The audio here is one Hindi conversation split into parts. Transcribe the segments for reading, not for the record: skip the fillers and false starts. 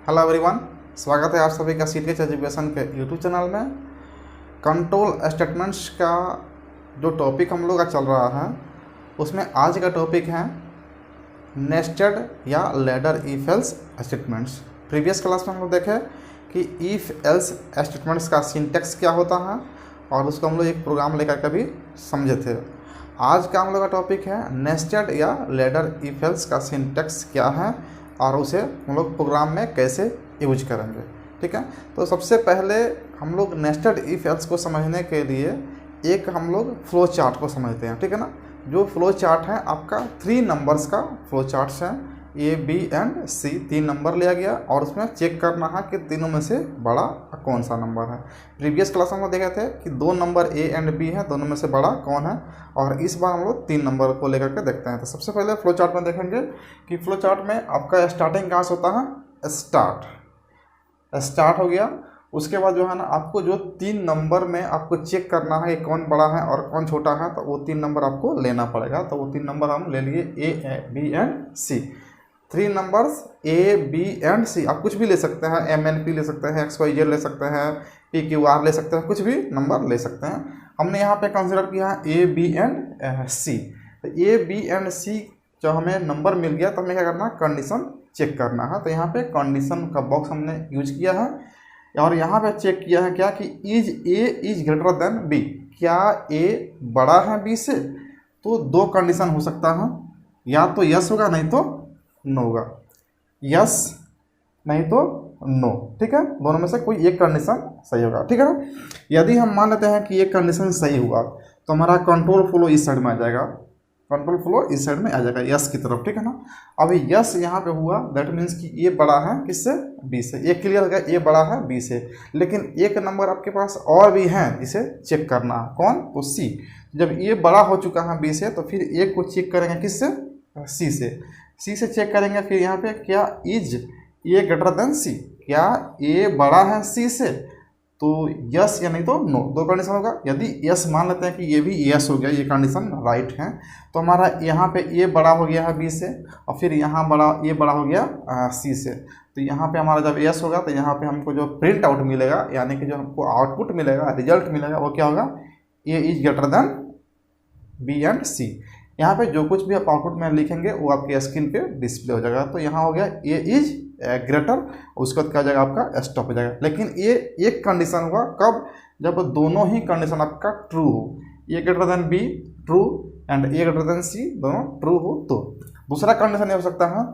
हेलो एवरीवन, स्वागत है आप सभी का सीटीएच एजुकेशन के यूट्यूब चैनल में। कंट्रोल स्टेटमेंट्स का जो टॉपिक हम लोग का चल रहा है उसमें आज का टॉपिक है नेस्टेड या ladder if else statements. Previous class में हम लोग देखे कि इफ एल्स स्टेटमेंट्स का सिंटेक्स क्या होता है और उसको हम लोग एक प्रोग्राम लेकर के भी समझे थे। आज का हम लोग का टॉपिक है नेस्टेड या लैडर इफ एल्स का सिंटेक्स क्या है और उसे हम लोग प्रोग्राम में कैसे यूज करेंगे। ठीक है, तो सबसे पहले हम लोग नेस्टेड इफ एल्स को समझने के लिए एक हम लोग फ्लो चार्ट को समझते हैं। ठीक है ना, जो फ्लो चार्ट है आपका 3 नंबर्स का फ्लो चार्ट्स है, A B and C 3 number लिया गया और उसमें चेक करना है कि तीनों में से बड़ा कौन सा नंबर है। प्रीवियस क्लास में हम लोग देखे थे कि 2 नंबर ए एंड बी है, दोनों में से बड़ा कौन है, और इस बार हम लोग 3 नंबर को लेकर के देखते हैं। तो सबसे पहले फ्लो चार्ट में देखेंगे कि फ्लो चार्ट में आपका स्टार्टिंग कहाँ से होता है, स्टार्ट हो गया। उसके बाद जो है ना आपको जो 3 नंबर में आपको चेक करना है कि कौन बड़ा है और कौन छोटा है, तो वो 3 नंबर आपको लेना पड़ेगा। तो वो 3 नंबर हम ले लिए A B and C. 3 numbers A B and C, आप कुछ भी ले सकते हैं, एम एन पी ले सकते हैं, एक्स वाई जेड ले सकते हैं, पी क्यू आर ले सकते हैं, कुछ भी नंबर ले सकते हैं। हमने यहाँ पे कंसिडर किया है ए बी एंड सी। तो ए बी एंड सी जो हमें नंबर मिल गया तो हमें क्या करना है, कंडीशन चेक करना है। तो यहाँ पे कंडीशन का बॉक्स हमने यूज किया है और यहाँ पे चेक किया है क्या कि is A is greater than B, क्या ए बड़ा है बी से। तो 2 कंडीशन हो सकता है, या तो यस होगा नहीं तो नो होगा, यस नहीं तो नो। ठीक है, दोनों में से कोई एक कंडीशन सही होगा। ठीक है ना, यदि हम मान लेते हैं कि एक कंडीशन सही हुआ तो हमारा कंट्रोल फ्लो इस साइड में आ जाएगा, कंट्रोल फ्लो इस साइड में आ जाएगा यस की तरफ। ठीक है ना, अभी यस यहाँ पे हुआ दैट मीन्स कि ए बड़ा है किससे, बी से। ये क्लियर हो गया, ए बड़ा है बी से। लेकिन एक नंबर आपके पास और भी है जिसे चेक करना है, कौन, तो सी। जब ए बड़ा हो चुका है बी से तो फिर ए को चेक करेंगे किससे, सी से। सी से चेक करेंगे फिर यहाँ पे क्या इज ए ग्रेटर देन सी, क्या ए बड़ा है सी से, तो यस या नहीं तो नो, 2 कंडीशन होगा। यदि यस मान लेते हैं कि ये भी यस हो गया, ये कंडीशन राइट है, तो हमारा यहाँ पे ए बड़ा हो गया है बी से और फिर यहाँ बड़ा ए बड़ा हो गया सी से। तो यहाँ पे हमारा जब यस होगा तो यहाँ पे हमको जो प्रिंट आउट मिलेगा, यानी कि जो हमको आउटपुट मिलेगा, रिजल्ट मिलेगा, वो क्या होगा, A is greater than B and C. यहाँ पे जो कुछ भी आप आउटपुट में लिखेंगे वो आपके स्क्रीन पे डिस्प्ले हो जाएगा। तो यहाँ हो गया ए इज ग्रेटर, उसके बाद क्या हो जाएगा आपका स्टॉप हो जाएगा। लेकिन ये एक कंडीशन हुआ कब, जब दोनों ही कंडीशन आपका ट्रू हो, A greater than B true and A greater than C दोनों ट्रू हो। तो दूसरा कंडीशन ये हो सकता है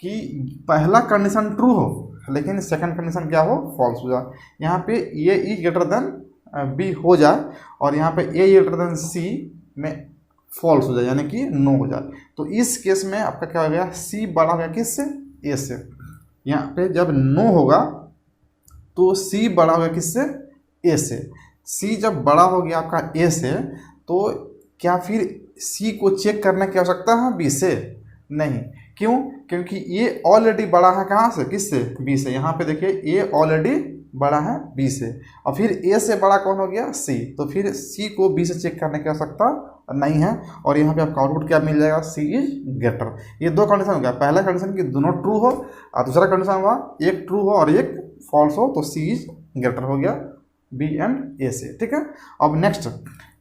कि पहला कंडीशन ट्रू हो लेकिन सेकंड कंडीशन क्या हो, फॉल्स हो जाए। यहाँ पे ए इज ग्रेटर देन बी हो जाए और यहाँ पे ए ग्रेटर देन सी में फॉल्स हो जाए, यानी कि नो हो जाए। तो इस केस में आपका क्या हो गया, सी बड़ा हो गया किससे, ए से। यहाँ पे जब नो होगा तो सी बड़ा हो गया किससे, ए से। सी जब बड़ा हो गया आपका ए से तो क्या फिर सी को चेक करने की आवश्यकता है बी से, नहीं। क्यों, क्योंकि ये ऑलरेडी बड़ा है कहाँ से, किससे, बी से। यहाँ पे देखिए ए ऑलरेडी बड़ा है बी से और फिर ए से बड़ा कौन हो गया, सी। तो फिर सी को बी से चेक करने की आवश्यकता नहीं है और यहाँ पे आपका आउटपुट क्या मिल जाएगा, सी इज ग्रेटर। ये 2 कंडीशन हो गया, पहला कंडीशन कि दोनों ट्रू हो और दूसरा कंडीशन हुआ एक ट्रू हो और एक फॉल्स हो, तो सी इज ग्रेटर हो गया बी एंड ए से। ठीक है, अब नेक्स्ट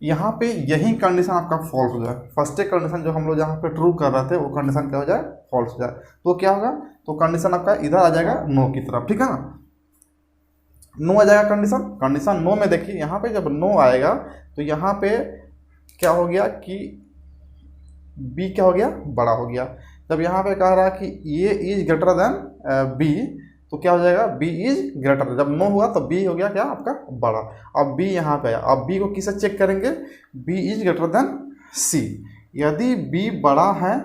यहाँ पे यही कंडीशन आपका फॉल्स हो जाए, फर्स्ट कंडीशन जो हम लोग यहाँ पे ट्रू कर रहे थे वो कंडीशन क्या हो जाए, फॉल्स हो जाए। तो क्या होगा, तो कंडीशन आपका इधर आ जाएगा नो की तरफ। ठीक है ना, नो आ जाएगा कंडीशन नो में। देखिए यहाँ पे जब नो आएगा तो यहाँ पे क्या हो गया कि बी क्या हो गया, बड़ा हो गया। जब यहाँ पे कह रहा है कि ए इज ग्रेटर देन बी तो क्या हो जाएगा, बी इज ग्रेटर। जब नो हुआ तो बी हो गया क्या आपका बड़ा। अब बी यहाँ पे, अब बी को किससे चेक करेंगे, बी इज ग्रेटर देन सी। यदि बी बड़ा है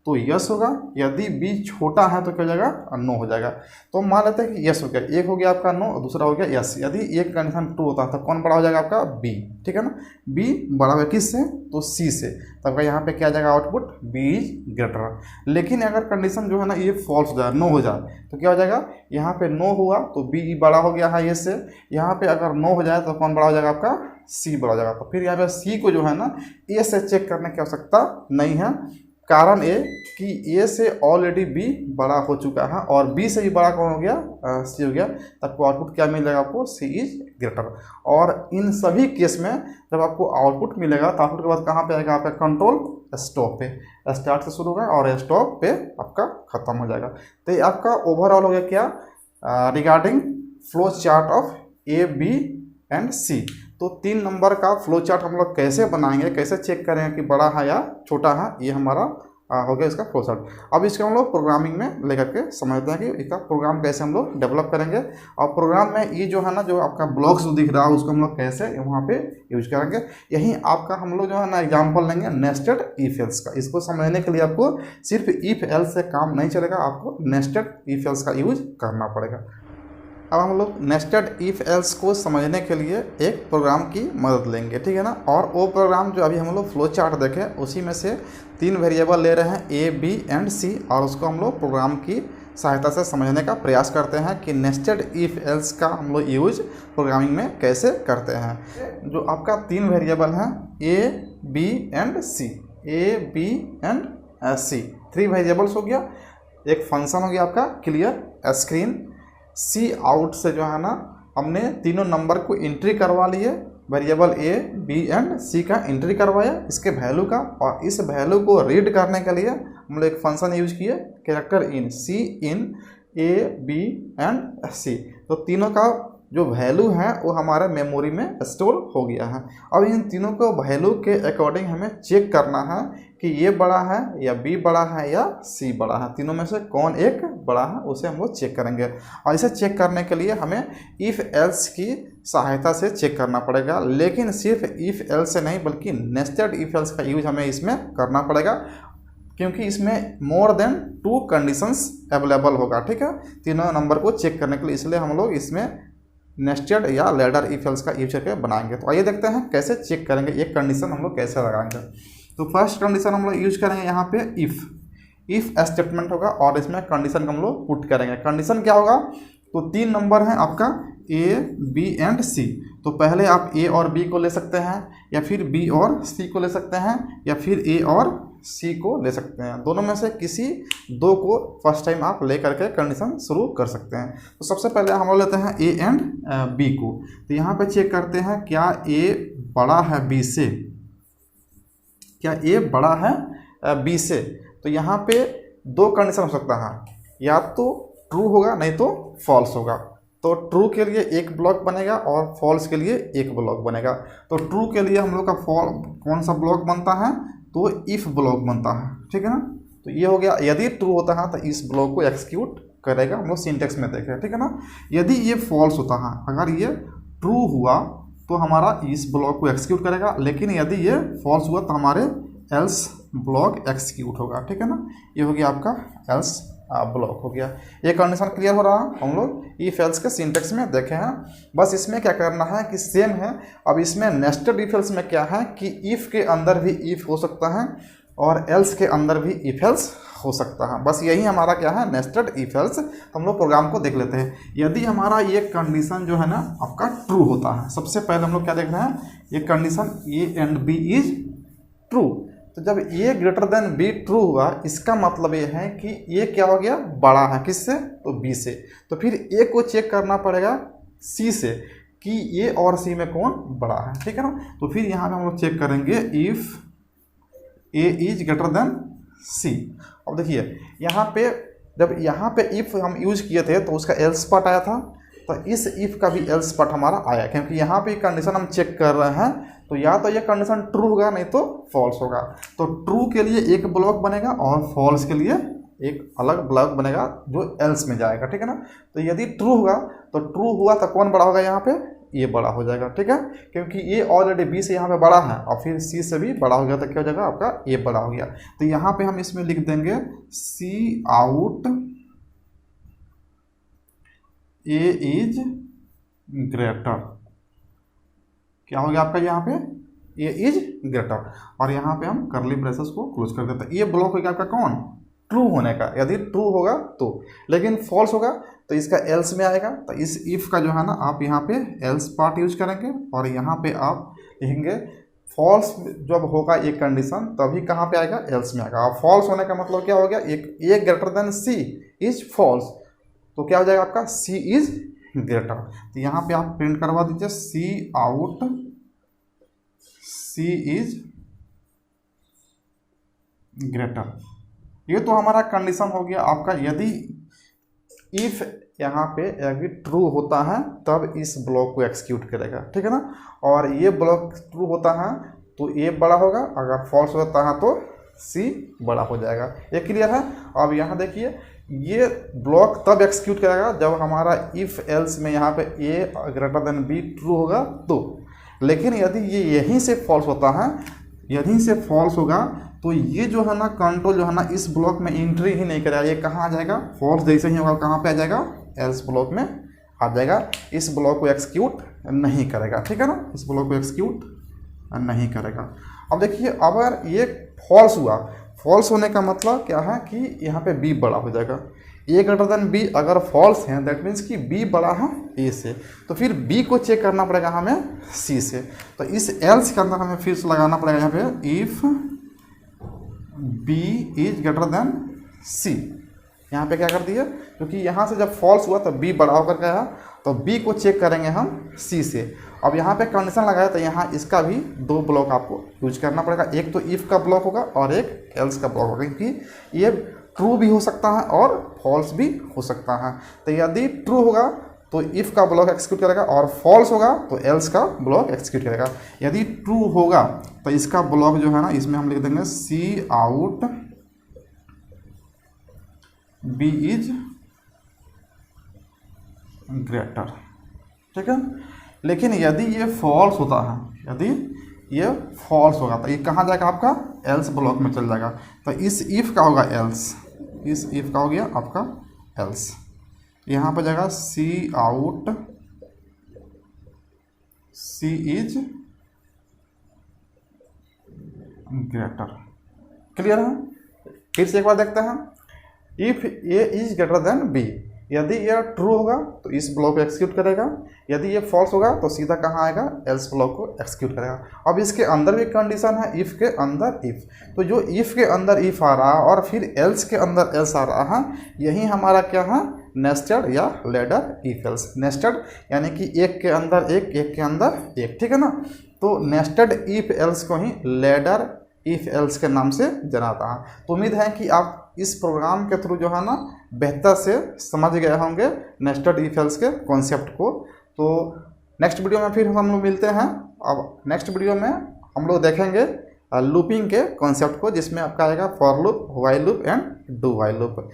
तो यस होगा, यदि बी छोटा है तो क्या हो जाएगा, नो हो जाएगा। तो मान लेते हैं कि यस हो गया, एक हो गया आपका नो और दूसरा हो गया यस। यदि एक कंडीशन ट्रू होता है तो कौन बड़ा हो जाएगा आपका, बी। ठीक है ना, बी बड़ा होगा किससे, तो सी से। तब का यहाँ पे क्या आ जाएगा आउटपुट, बी इज ग्रेटर। लेकिन अगर कंडीशन जो है ना ये फॉल्स हो जाए, नो हो जाए, तो क्या हो जाएगा, यहाँ पे नो हुआ तो बी बड़ा हो गया है ये से। यहाँ पे अगर नो हो जाए तो कौन बड़ा हो जाएगा आपका, सी बड़ा हो जाएगा। तो फिर यहाँ पे सी को जो है ना ए से चेक करने की आवश्यकता नहीं है, कारण ए कि ए से ऑलरेडी बी बड़ा हो चुका है और बी से भी बड़ा कौन हो गया, सी हो गया, तब आउटपुट क्या मिलेगा आपको, सी इज ग्रेटर। और इन सभी केस में जब आपको आउटपुट मिलेगा तो आउटपुट के बाद कहाँ पे आएगा आपका, कंट्रोल स्टॉप पे, स्टार्ट से शुरू होगा और स्टॉप पे आपका खत्म हो जाएगा। तो ये आपका ओवरऑल हो गया क्या, regarding flow chart of A B and C. तो 3 नंबर का फ्लो चार्ट हम लोग कैसे बनाएंगे, कैसे चेक करेंगे कि बड़ा है या छोटा है, ये हमारा हो गया इसका फ्लो चार्ट। अब इसको हम लोग प्रोग्रामिंग में लेकर के समझते हैं कि इसका प्रोग्राम कैसे हम लोग डेवलप करेंगे, और प्रोग्राम में ये जो है ना, जो आपका ब्लॉक्स जो दिख रहा है उसको हम लोग कैसे वहाँ पे यूज करेंगे। यही आपका हम लोग जो है ना एग्जाम्पल लेंगे नेस्टेड इफ एल्स का। इसको समझने के लिए आपको सिर्फ इफ एल्स से काम नहीं चलेगा, आपको नेस्टेड इफ एल्स का यूज करना पड़ेगा। अब हम लोग नेस्टेड इफ एल्स को समझने के लिए एक प्रोग्राम की मदद लेंगे, ठीक है ना। और वो प्रोग्राम जो अभी हम लोग फ्लो चार्ट देखें उसी में से 3 वेरिएबल ले रहे हैं ए बी एंड सी, और उसको हम लोग प्रोग्राम की सहायता से समझने का प्रयास करते हैं कि नेस्टेड इफ एल्स का हम लोग यूज प्रोग्रामिंग में कैसे करते हैं। जो आपका 3 वेरिएबल हैं A B and C, A B and C, 3 variables हो गया। एक फंक्शन हो गया आपका क्लियर स्क्रीन, सी आउट से जो है ना हमने तीनों नंबर को एंट्री करवा लिए, वेरिएबल ए बी एंड सी का एंट्री करवाया इसके वैल्यू का, और इस वैल्यू को रीड करने के लिए हम लोग एक फंक्शन यूज किए character in, C in A B and C. तो तीनों का जो वैल्यू है वो हमारे मेमोरी में स्टोर हो गया है। अब इन तीनों को वैल्यू के अकॉर्डिंग हमें चेक करना है कि ये बड़ा है या बी बड़ा है या सी बड़ा है, तीनों में से कौन एक बड़ा है उसे हम लोग चेक करेंगे। और इसे चेक करने के लिए हमें इफ़ एल्स की सहायता से चेक करना पड़ेगा, लेकिन सिर्फ इफ़ एल्स से नहीं बल्कि नेस्टेड इफ एल्स का यूज हमें इसमें करना पड़ेगा, क्योंकि इसमें मोर देन 2 कंडीशंस अवेलेबल होगा, ठीक है, तीनों नंबर को चेक करने के लिए। इसलिए हम लोग इसमें नेस्टेड या लैडर इफ एल्स का यूज करके बनाएंगे। तो आइए देखते हैं कैसे चेक करेंगे, एक कंडीशन हम लोग कैसे लगाएंगे। तो फर्स्ट कंडीशन हम लोग यूज करेंगे यहाँ पे इफ स्टेटमेंट होगा, और इसमें कंडीशन हम लोग पुट करेंगे। कंडीशन क्या होगा, तो 3 नंबर है आपका ए बी एंड सी, तो पहले आप ए और बी को ले सकते हैं, या फिर बी और सी को ले सकते हैं, या फिर ए और सी को ले सकते हैं। दोनों में से किसी 2 को फर्स्ट टाइम आप ले करके कंडीशन शुरू कर सकते हैं। तो सबसे पहले हम लोग लेते हैं ए एंड बी को। तो यहाँ पे चेक करते हैं क्या ए बड़ा है बी से, क्या ए बड़ा है बी से। तो यहाँ पे 2 कंडीशन हो सकता है, या तो ट्रू होगा नहीं तो फॉल्स होगा। तो ट्रू के लिए एक ब्लॉक बनेगा और फॉल्स के लिए एक ब्लॉक बनेगा। तो ट्रू के लिए हम लोग का कौन सा ब्लॉक बनता है, तो इफ़ ब्लॉक बनता है, ठीक है ना। तो ये हो गया, यदि ट्रू होता है तो इस ब्लॉक को एक्सिक्यूट करेगा, हम लोग सिंटेक्स में देखें, ठीक है ना। यदि ये फॉल्स होता है, अगर ये ट्रू हुआ तो हमारा इस ब्लॉक को एक्सिक्यूट करेगा, लेकिन यदि ये फॉल्स हुआ तो हमारे एल्स ब्लॉक एक्सिक्यूट होगा, ठीक है ना। ये हो गया आपका एल्स ब्लॉक हो गया। ये कंडीशन क्लियर हो रहा है, हम लोग इफ एल्स के सिंटेक्स में देखे हैं। बस इसमें क्या करना है कि सेम है। अब इसमें नेस्टेड इफ एल्स में क्या है कि इफ़ के अंदर भी इफ़ हो सकता है और एल्स के अंदर भी इफ एल्स हो सकता है। बस यही हमारा क्या है, नेस्टेड इफ एल्स। हम लोग प्रोग्राम को देख लेते हैं। यदि हमारा ये कंडीशन जो है ना आपका ट्रू होता है, सबसे पहले हम लोग क्या देख रहे हैं, ये condition A and B is true. तो जब A greater than B true हुआ, इसका मतलब ये है कि ये क्या हो गया, बड़ा है किससे, तो बी से। तो फिर ए को चेक करना पड़ेगा सी से कि ए और सी में कौन बड़ा है, ठीक है ना। तो फिर यहाँ पे हम लोग चेक करेंगे if A is greater than C. अब देखिए यहाँ पे जब यहाँ पे इफ हम यूज किए थे तो उसका एल्स पार्ट आया था, तो इस इफ का भी एल्स पार्ट हमारा आया, क्योंकि यहाँ पे कंडीशन हम चेक कर रहे हैं। तो या तो ये कंडीशन ट्रू होगा नहीं तो फॉल्स होगा। तो ट्रू के लिए एक ब्लॉक बनेगा और फॉल्स के लिए एक अलग ब्लॉक बनेगा जो एल्स में जाएगा, ठीक है ना। तो यदि ट्रू होगा तो ट्रू हुआ तो कौन बड़ा होगा, यहाँ पे ये बड़ा हो जाएगा, ठीक है, क्योंकि ये ऑलरेडी बी से यहाँ पे बड़ा है और फिर सी से भी बड़ा हो गया, तो क्या हो जाएगा आपका ये बड़ा हो गया। तो यहाँ पे हम इसमें लिख देंगे सी आउट ए इज ग्रेटर, क्या हो गया आपका यहाँ पे ए इज ग्रेटर, और यहाँ पे हम करली ब्रेसेस को क्लोज कर देते हैं। ये ब्लॉक हो गया आपका कौन, ट्रू होने का, यदि ट्रू होगा तो। लेकिन फॉल्स होगा तो इसका एल्स में आएगा। तो इस इफ का जो है ना आप यहाँ पे एल्स पार्ट यूज करेंगे और यहाँ पे आप लिखेंगे फॉल्स जब होगा एक कंडीशन तभी कहाँ पे आएगा, एल्स में आएगा। फॉल्स होने का मतलब क्या हो गया, एक A greater than C is false, तो क्या हो जाएगा आपका सी इज ग्रेटर। तो यहाँ पे आप प्रिंट करवा दीजिए सी आउट सी इज ग्रेटर। ये तो हमारा कंडीशन हो गया आपका। यदि इफ यहाँ पे यदि ट्रू होता है तब इस ब्लॉक को एक्सिक्यूट करेगा, ठीक है ना। और ये ब्लॉक ट्रू होता है तो ए बड़ा होगा, अगर फॉल्स होता है तो सी बड़ा हो जाएगा। ये क्लियर है। अब यहाँ देखिए ये ब्लॉक तब एक्सिक्यूट करेगा जब हमारा इफ एल्स में यहाँ पे ए ग्रेटर देन बी ट्रू होगा तो। लेकिन यदि ये यहीं से फॉल्स होता है, यहीं से फॉल्स होगा तो ये जो है ना कंट्रोल जो है ना इस ब्लॉक में एंट्री ही नहीं करेगा। ये कहाँ आ जाएगा, फॉल्स जैसे ही होगा कहाँ पे आ जाएगा, एल्स ब्लॉक में आ जाएगा। इस ब्लॉक को एक्सिक्यूट नहीं करेगा, ठीक है ना, इस ब्लॉक को एक्सिक्यूट नहीं करेगा। अब देखिए अगर ये फॉल्स हुआ, फॉल्स होने का मतलब क्या है कि यहाँ पे बी बड़ा हो जाएगा। ए ग्रेटर देन बी अगर फॉल्स है दैट मीन्स कि बी बड़ा है ए से, तो फिर बी को चेक करना पड़ेगा हमें सी से। तो इस एल्स के अंदर हमें फिर से लगाना पड़ेगा यहाँ पे if B is greater than C. यहाँ पे क्या कर दिया, क्योंकि यहाँ से जब फॉल्स हुआ तो बी बड़ा होकर गया, तो बी को चेक करेंगे हम सी से। अब यहाँ पे कंडीशन लगाया तो यहाँ इसका भी दो ब्लॉक आपको यूज करना पड़ेगा, एक तो इफ का ब्लॉक होगा और एक एल्स का ब्लॉक होगा, क्योंकि ये ट्रू भी हो सकता है और फॉल्स भी हो सकता है। तो यदि ट्रू होगा तो इफ का ब्लॉक एक्सिक्यूट करेगा और फॉल्स होगा तो एल्स का ब्लॉक एक्सिक्यूट करेगा। यदि ट्रू होगा तो इसका ब्लॉक जो है ना इसमें हम लिख देंगे सी आउट बी इज ग्रेटर, ठीक है। लेकिन यदि ये फॉल्स होता है, यदि ये फॉल्स होगा तो ये कहाँ जाएगा आपका, एल्स ब्लॉक में चल जाएगा। तो इस इफ का होगा एल्स, इस इफ का हो गया आपका एल्स। यहाँ पर जाएगा C out C is greater. Clear है। फिर से एक बार देखते हैं, if A is greater than B, यदि ये ट्रू होगा तो इस ब्लॉक को एक्सिक्यूट करेगा, यदि ये फॉल्स होगा तो सीधा कहाँ आएगा, एल्स ब्लॉक को एक्सिक्यूट करेगा। अब इसके अंदर भी कंडीशन है इफ के अंदर इफ, तो जो इफ के अंदर इफ आ रहा है और फिर एल्स के अंदर एल्स आ रहा है, यही हमारा क्या है, नेस्टेड या लेडर इफ एल्स। नेस्टेड यानी कि एक के अंदर एक, एक के अंदर एक, ठीक है ना। तो नेस्टेड इफ एल्स को ही लेडर इफ एल्स के नाम से जनाता है। तो उम्मीद है कि आप इस प्रोग्राम के थ्रू जो है ना बेहतर से समझ गए होंगे नेस्टेड इफ एल्स के कॉन्सेप्ट को। तो नेक्स्ट वीडियो में फिर हम लोग मिलते हैं। अब नेक्स्ट वीडियो में हम लोग देखेंगे लूपिंग के कॉन्सेप्ट को, जिसमें आपका आएगा for loop, while loop and do while loop.